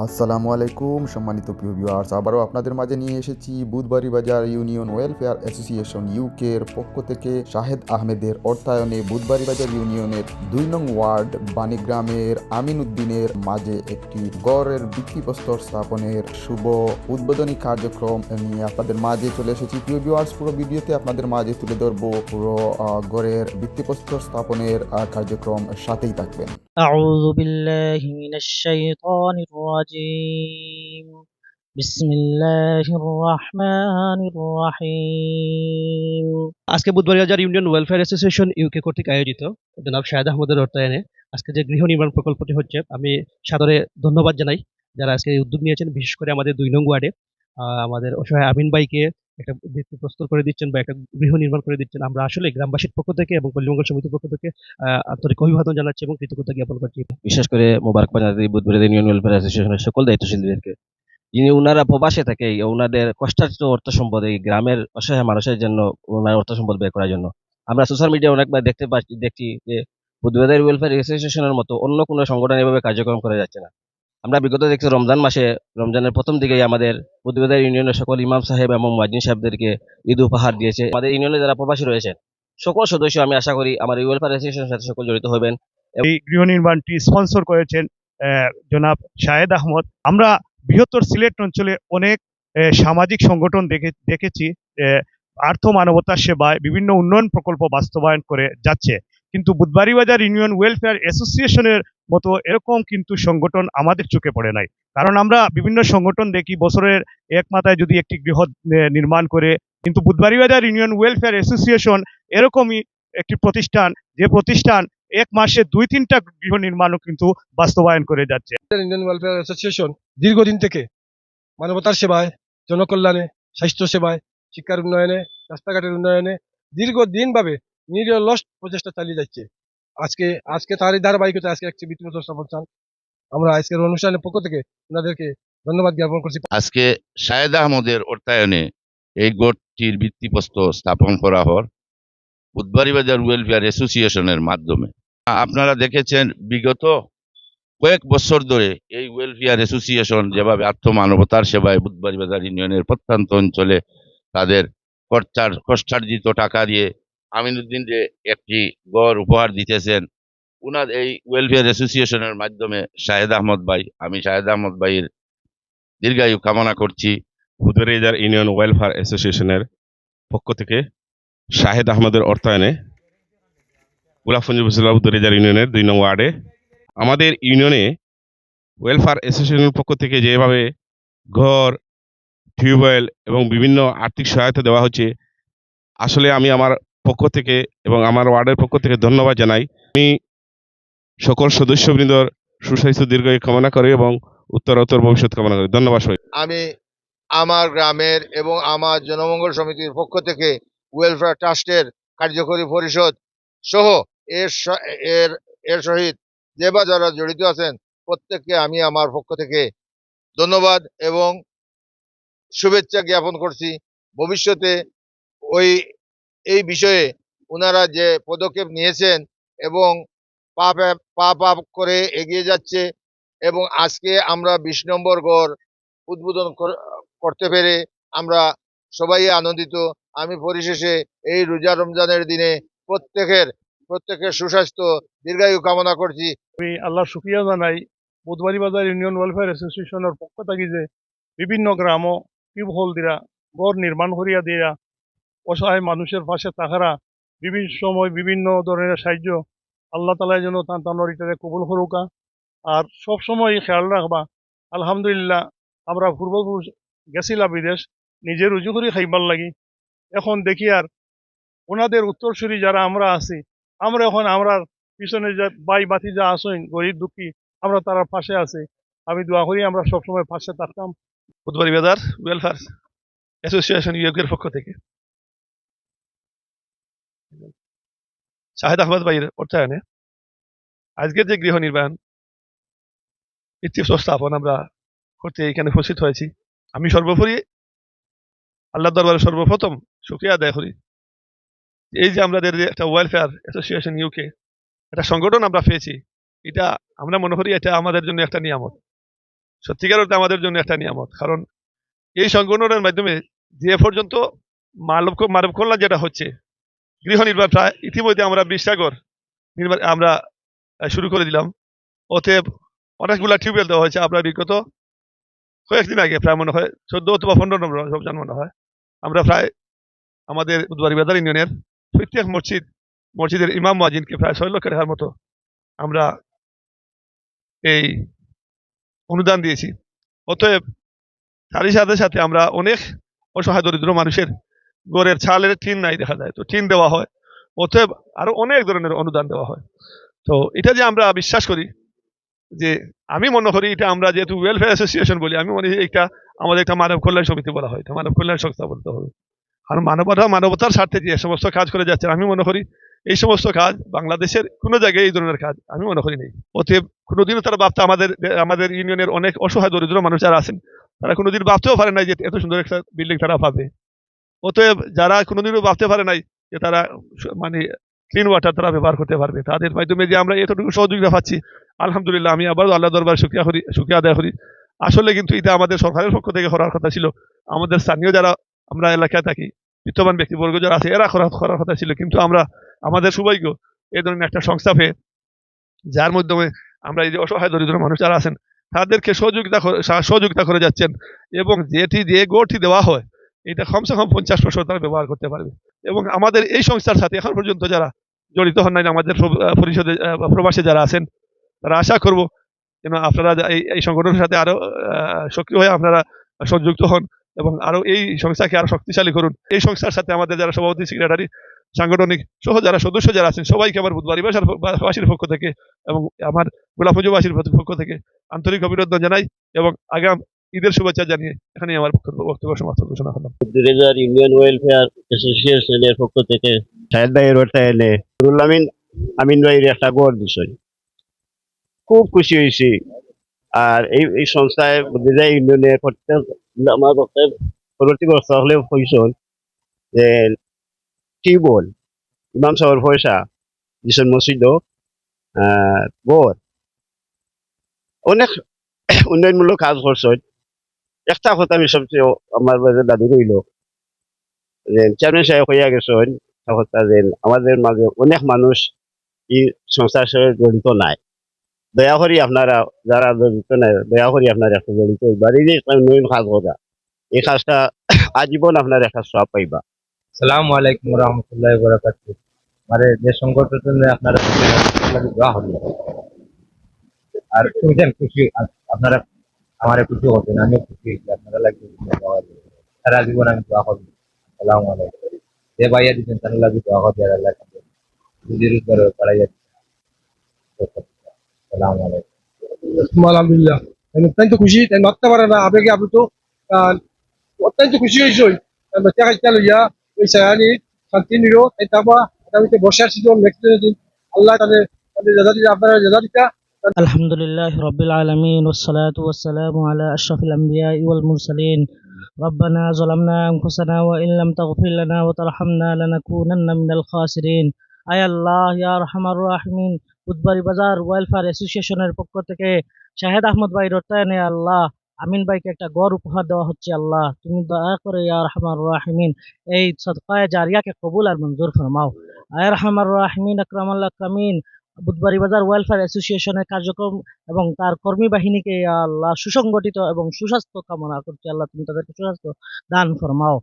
আসসালামু আলাইকুম সম্মানিত প্রিয় ভিউয়ার্স, আবারও আপনাদের মাঝে নিয়ে এসেছি বুধবাড়ি বাজার ইউনিয়ন ওয়েলফেয়ার অ্যাসোসিয়েশন ইউকের পক্ষ থেকে শাহেদ আহমেদের অর্থায়নে বুধবাড়ি বাজার ইউনিয়নের ২ নং ওয়ার্ড বাণীগ্রামের আমিন উদ্দিনের মাঝে একটি গড়ের ভিত্তিপ্রস্তর স্থাপনের শুভ উদ্বোধনী কার্যক্রম নিয়ে আপনাদের মাঝে চলে এসেছি। প্রিয় ভিউয়ার্স, পুরো ভিডিওতে আপনাদের মাঝে তুলে ধরবো পুরো গড়ের ভিত্তিপ্রস্তর স্থাপনের কার্যক্রম, সাথেই থাকবেন। أعوذ بالله من الشيطان الرجيم بسم الله الرحمن الرحيم আজকে বুধবার বাজার ইউনিয়ন ওয়েলফেয়ার অ্যাসোসিয়েশন ইউকে কর্তৃক আয়োজিত জনাব শাহেদ আহমদের অর্থায়নে আজকে যে গৃহ নির্মাণ প্রকল্পটি হচ্ছে, আমি সাদরে ধন্যবাদ জানাই যারা আজকে এই উদ্যোগ নিয়েছেন, বিশেষ করে আমাদের ২ নং ওয়ার্ডে আমাদের অসহায় আমিন ভাইকে একটা ভিত্তি প্রস্তর করে দিচ্ছেন বা একটা গৃহ নির্মাণ করে দিচ্ছেন। আমরা আসলে গ্রামবাসীর পক্ষ থেকে এবং পল্লীমঙ্গল সমিতির পক্ষ থেকে আন্তরিক অভিবাদন জানাচ্ছি এবং কৃতজ্ঞতা জ্ঞাপন করছি। বিশেষ করে মোবারকবাদ জানাচ্ছি বুধবাড়ি ইউনিয়ন ওয়েলফেয়ার অ্যাসোসিয়েশনের সকল দায়িত্বশীলদেরকে, যিনি ওনারা প্রবাসে থাকে ওনাদের কষ্টার্জিত অর্থ সম্পদ এই গ্রামের অসহায় মানুষের জন্য ওনার অর্থ সম্পদ ব্যয় করার জন্য। আমরা সোশ্যাল মিডিয়া অনেকবার দেখছি যে বুধবাড়ি ওয়েলফেয়ার অ্যাসোসিয়েশনের মতো অন্য কোনো সংগঠন এভাবে কার্যক্রম করে যাচ্ছে না। আমরা বিগত দেখছি রমজান মাসে, রমজানের প্রথম দিকেই আমাদের বুধবাড়ি ইউনিয়নের সকল ইমাম সাহেব এবং মুয়াজ্জিন সাহেবদেরকে ঈদ উপহার দিয়েছে। আমাদের ইউনিয়নে যারা প্রবাসী রয়েছেন সকল সদস্য, আমি আশা করি আমার এই ওয়েলফেয়ার অ্যাসোসিয়েশনের সাথে সকল জড়িত হবেন। এই গৃহ নির্মাণটি স্পন্সর করেছেন জনাব শাহেদ আহমদ। আমরা বৃহত্তর সিলেট অঞ্চলে অনেক সামাজিক সংগঠন দেখেছি আর্থ মানবতার সেবায় বিভিন্ন উন্নয়ন প্রকল্প বাস্তবায়ন করে যাচ্ছে, কিন্তু বুধবাড়ি বাজার ইউনিয়ন ওয়েলফেয়ার অ্যাসোসিয়েশনের মতো এরকম কিন্তু সংগঠন আমাদের চোখে পড়ে নাই। কারণ আমরা বিভিন্ন সংগঠন দেখি বছরের এক মাথায় যদি একটি গৃহ নির্মাণ করে, কিন্তু বুধবাড়ি বাজার ইউনিয়ন ওয়েলফেয়ার অ্যাসোসিয়েশন এরকমই একটি প্রতিষ্ঠান, যে প্রতিষ্ঠান এক মাসে ২-৩টা গৃহ নির্মাণও কিন্তু বাস্তবায়ন করে যাচ্ছে। ইন্ডিয়ান ওয়েলফেয়ার অ্যাসোসিয়েশন দীর্ঘদিন থেকে মানবতার সেবায়, জনকল্যাণে, স্বাস্থ্য সেবায়, শিক্ষার উন্নয়নে, রাস্তাঘাটের উন্নয়নে দীর্ঘদিনভাবে নিরলস প্রচেষ্টা চালিয়ে যাচ্ছে। আজকে আজকে তারই ধারাবাহিকতা আজকে একটি ভিত্তিপ্রস্তর স্থাপন। আমরা আজকের অনুষ্ঠানের পক্ষ থেকে ওনাদেরকে ধন্যবাদ জ্ঞাপন করছি। আজকে শাহেদ আহমদের অর্থায়নে এই গোষ্ঠীর ভিত্তিপ্রস্তর স্থাপন করা হয় বুধবাড়ি বাজার ওয়েলফেয়ার অ্যাসোসিয়েশনের মাধ্যমে। আপনারা দেখেছেন বিগত কয়েক বছর ধরে এই ওয়েলফেয়ার অ্যাসোসিয়েশন যেভাবে আত্মমানবতার সেবায় বুধবাড়ি বাজার ইউনিয়নের প্রত্যন্ত অঞ্চলে তাদের কষ্টার্জিত টাকা দিয়ে আমিনুদ্দিনকে একটি গড় উপহার দিতেছেন। উনার এই ওয়েলফেয়ার অ্যাসোসিয়েশনের মাধ্যমে শাহেদ আহমদ ভাই, আমি শাহেদ আহমদ ভাইয়ের দীর্ঘায়ু কামনা করছি। বুধবাড়ি বাজার ইউনিয়ন ওয়েলফেয়ার অ্যাসোসিয়েশনের পক্ষ থেকে শাহেদ আহমদের অর্থায়নে গোলাপগঞ্জ উপজেলা বুধবাড়ি বাজার ইউনিয়নের ২ নং ওয়ার্ডে আমাদের ইউনিয়নে ওয়েলফেয়ার অ্যাসোসিয়েশনের পক্ষ থেকে যেভাবে ঘর, টিউবওয়েল এবং বিভিন্ন আর্থিক সহায়তা দেওয়া হচ্ছে, আসলে আমি আমার পক্ষ থেকে এবং আমার ওয়ার্ডের পক্ষ থেকে ধন্যবাদ জানাই। আমি সকল সদস্যবৃন্দর সুস্বাস্থ্য দীর্ঘায়ু কামনা করি এবং উত্তরোত্তর ভবিষ্যৎ কামনা করি। ধন্যবাদ সবাই। আমি আমার গ্রামের এবং আমার জনমঙ্গল সমিতির পক্ষ থেকে ওয়েলফেয়ার ট্রাস্টের কার্যকরী পরিষদ সহ এর সহিত যে বা যারা জড়িত আছেন প্রত্যেককে আমি আমার পক্ষ থেকে ধন্যবাদ এবং শুভেচ্ছা জ্ঞাপন করছি। ভবিষ্যতে এই বিষয়ে ওনারা যে পদক্ষেপ নিয়েছেন এবং পা পা করে এগিয়ে যাচ্ছে, এবং আজকে আমরা ২০ নম্বর গড় উদ্বোধন করতে পেরে আমরা সবাই আনন্দিত। আমি পরিশেষে এই রোজা রমজানের দিনে প্রত্যেকের সুস্বাস্থ্য দীর্ঘায়ু কামনা করছি। আমি আল্লাহর শুকরিয়া জানাই বুধবাড়ি বাজার ইউনিয়ন ওয়েলফেয়ার অ্যাসোসিয়েশনের পক্ষ থাকি যে বিভিন্ন গ্রামও টিউবহোল দিয়া ঘর নির্মাণ করিয়া দিয়া অসহায় মানুষের পাশে তাহারা বিভিন্ন সময় বিভিন্ন ধরনের সাহায্য আল্লাহ তালা যেন তানোর এটারে কবুল করুকা, আর সব সময় খেয়াল রাখবা। আলহামদুলিল্লাহ আমরা পূর্বপুরুষ গেছিলাম বিদেশ নিজে রুজু করে খাইবার লাগি, এখন দেখি আর ওনাদের উত্তরসূরি যারা আমরা আছি, আমরা এখন আমরা পিছনে যে বাই বাতি যা আসেন গরিব দুঃখী, আমরা তার পাশে আছি। আমি দোয়া করি আমরা সবসময় পাশে থাকতাম। বুধবাড়ি বাজার ওয়েলফেয়ার অ্যাসোসিয়েশন ইউকের পক্ষ থেকে শাহেদ আহমদ ভাইয়ের অর্থায়নে আজকের যে গৃহ নির্মাণ ভিত্তিপ্রস্তর স্থাপন আমরা করতে এখানে উপস্থিত হয়েছি। আমি সর্বোপরি আল্লাহ দরবারে সর্বপ্রথম শুকরিয়া আদায় করি, এই যে আমাদের একটা ওয়েলফেয়ার অ্যাসোসিয়েশন ইউকে একটা সংগঠন আমরা পেয়েছি, এটা আমরা মনে করি এটা আমাদের জন্য একটা নিয়ামত। সত্যিকার অর্থে আমাদের জন্য একটা নিয়ামত। কারণ এই সংগঠনের মাধ্যমে যে পর্যন্ত মানব কল্যাণ যেটা হচ্ছে, গৃহ নির্মাণ প্রায় ইতিমধ্যে আমরা 20টা ঘর নির্মাণ আমরা শুরু করে দিলাম। অতএব অনেকগুলা টিউবওয়েল দেওয়া হয়েছে। আপনার বিগত কয়েকদিন আগে প্রায় মনে হয় 14 অথবা 15 নম্বর সব মনে হয় আমরা প্রায় আমাদের বুধবাড়ি বাজার ইউনিয়নের প্রত্যেক মসজিদের ইমাম মুয়াজ্জিনকে প্রায় 6 লক্ষ টাকার মতো আমরা এই অনুদান দিয়েছি। অতএব তারই সাথে সাথে আমরা অনেক অসহায় দরিদ্র মানুষের ঘরের ছালের টিন নাই দেখা যায়, তো টিন দেওয়া হয়। অতএব আরো অনেক ধরনের অনুদান দেওয়া হয়। তো এটা যে আমরা বিশ্বাস করি যে, আমি মনে করি এটা আমরা যেহেতু ওয়েলফেয়ার অ্যাসোসিয়েশন বলি, আমি মনে করি এটা আমাদের একটা মানব কল্যাণ সমিতি বলা হয়, এটা মানব কল্যাণ সংস্থা বলতে হবে। কারণ মানবতার স্বার্থে যে সমস্ত কাজ করে যাচ্ছে, আমি মনে করি এই সমস্ত কাজ বাংলাদেশের কোনো জায়গায় এই ধরনের কাজ আমি মনে করি নেই। অতএব কোনোদিনও তারা ভাবতে আমাদের ইউনিয়নের অনেক অসহায় দরিদ্র মানুষ যারা আছেন, তারা কোনোদিন ভাবতেও পারে নাই যে এত সুন্দর একটা বিল্ডিং তারা পাবে। অতএব যারা কোনোদিনও ভাবতে পারে নাই যে তারা মানে ক্লিন ওয়াটার তারা ব্যবহার করতে পারবে, তাদের মাধ্যমে যে আমরা এতটুকু সহযোগিতা পাচ্ছি, আলহামদুলিল্লাহ আমি আবার আল্লাহ দরবার শুকরিয়া আদায় করি। আসলে কিন্তু এটা আমাদের সরকারের পক্ষ থেকে করার কথা ছিল। আমাদের স্থানীয় যারা আমরা এলাকায় থাকি, বিত্তবান ব্যক্তিবর্গ যারা আছে, এরা করার কথা ছিল। কিন্তু আমরা আমাদের সৌভাগ্য এই ধরনের একটা সংস্থা পেয়ে, যার মাধ্যমে আমরা এই যে অসহায় দরিদ্র মানুষ যারা আছেন তাদেরকে সহযোগিতা করে যাচ্ছেন। এবং যে গড়টি দেওয়া হয় এটা কমসে কম 50% তারা ব্যবহার করতে পারবে। এবং আমাদের এই সংস্থার সাথে এখন পর্যন্ত যারা জড়িত হন নাই, আমাদের পরিষদে প্রবাসে যারা আছেন, তারা আশা করব যেন আপনারা এই সংগঠনের সাথে আরো সক্রিয় হয়ে আপনারা সংযুক্ত হন এবং আরো এই সংস্থাকে আরো শক্তিশালী করুন। এই সংস্থার সাথে আমাদের যারা সভাপতি, সেক্রেটারি, সাংগঠনিক সহ যারা সদস্য যারা আছেন, সবাইকে আমার বুধবাড়ি বাসীর পক্ষ থেকে এবং আমার গোলাপগঞ্জবাসীর পক্ষ থেকে আন্তরিক অভিনন্দন জানাই এবং আগাম ঈদের শুভেচ্ছা জানিয়ে এখানে আমার বক্তব্য সমাপ্ত ঘোষণা করলাম। দুরেজার ইউনিয়ন ওয়েলফেয়ার অ্যাসোসিয়েশনের পক্ষ থেকে শাহেদ ভাইয়ের অর্থায়নে নুরুল আমিন ভাইয়ের একটা গড় বিষয় খুব খুশি হয়েছি। আর এই সংস্থায় দুরেজা ইউনিয়নের প্রত্যেক আমার পরবর্তী ব্যবস্থা হলে হয়েছিল যে টিউবওয়েল, ইমাম সাহেবের পয়সা দিছেন মসজিদ, গড় অনেক উন্নয়নমূলক কাজ করছেন। একটা কথা আমি সবচেয়ে আমার দাবি রইল যে চেয়ারম্যান সাহেব হইয়া গেছেন কথা যে আমাদের মাঝে অনেক মানুষ এই সংস্থার সাথে জড়িত নাই। দয়া করি আপনারা যারা জড়িত নাই, দয়া করি আপনারা একটা জড়িত হইবার। এই যে উন্নয়ন কাজ করা, এই কাজটা আজীবন আপনারা একটা সব পাইবা। সালামু আলাইকুম রহমতুল্লাহ বরাকাতুহু। মানে যে সংগঠনের আপনারা দোয়া হল আর শুনছেন খুশি আপনারা আমার খুশি হতেন, আমিও খুশি হয়েছি আপনারা লাগবে সারা জীবন আমি দোয়া হব। সালামু আলাইকুম। যে ভাইয়া দিচ্ছেন তারা লাগবে দোয়া হবে আর আল্লাহ রুজি রোজগার বাড়াইয়া সালামু আলাইকুম। আলহামদুলিল্লাহ আমি অত্যন্ত খুশি, তাই মারতে পারে না আবেগে আপনি তো অত্যন্ত খুশি হয়েছই। বাচ্চা কাচ্চা লইয়া ওই সায়ানি শান্তি নিল তাই তারপর আমি তো বসে আসছি যখন নেক্সট দিন আল্লাহ তাদের জাজা দিতে আপনারা জাজা দিতা। الحمد لله رب العالمين والصلاة والسلام على أشرف الأنبياء والمرسلين ربنا ظلمنا أنفسنا وإن لم تغفر لنا وترحمنا لنكونن من الخاسرين আয় আল্লাহ ইয়া আরহামার রাহিমিন, বুধবাড়ি বাজার ওয়েলফেয়ার অ্যাসোসিয়েশনের পক্ষ থেকে শাহেদ আহমদ ভাইয়ের অর্থায়নে আল্লাহ আমিন ভাইকে একটা গড় উপহার দেওয়া হচ্ছে। আল্লাহ তুমি দয়া করে ইয়া আরহামার রাহিমিন এই সদকায়ে জারিয়াকে কবুল আর মঞ্জুর ফরমাও। আয় আরহামার রাহিমিন আকরামাল আকরামিন, বুধবাড়ি বাজার ওয়েলফেয়ার অ্যাসোসিয়েশনের কার্যক্রম এবং তার কর্মী বাহিনীকে ইয়া আল্লাহ সুসংগঠিত এবং সুস্বাস্থ্য কামনা করছি। আল্লাহ তুমি তাদেরকে সুস্বাস্থ্য দান ফরমাও।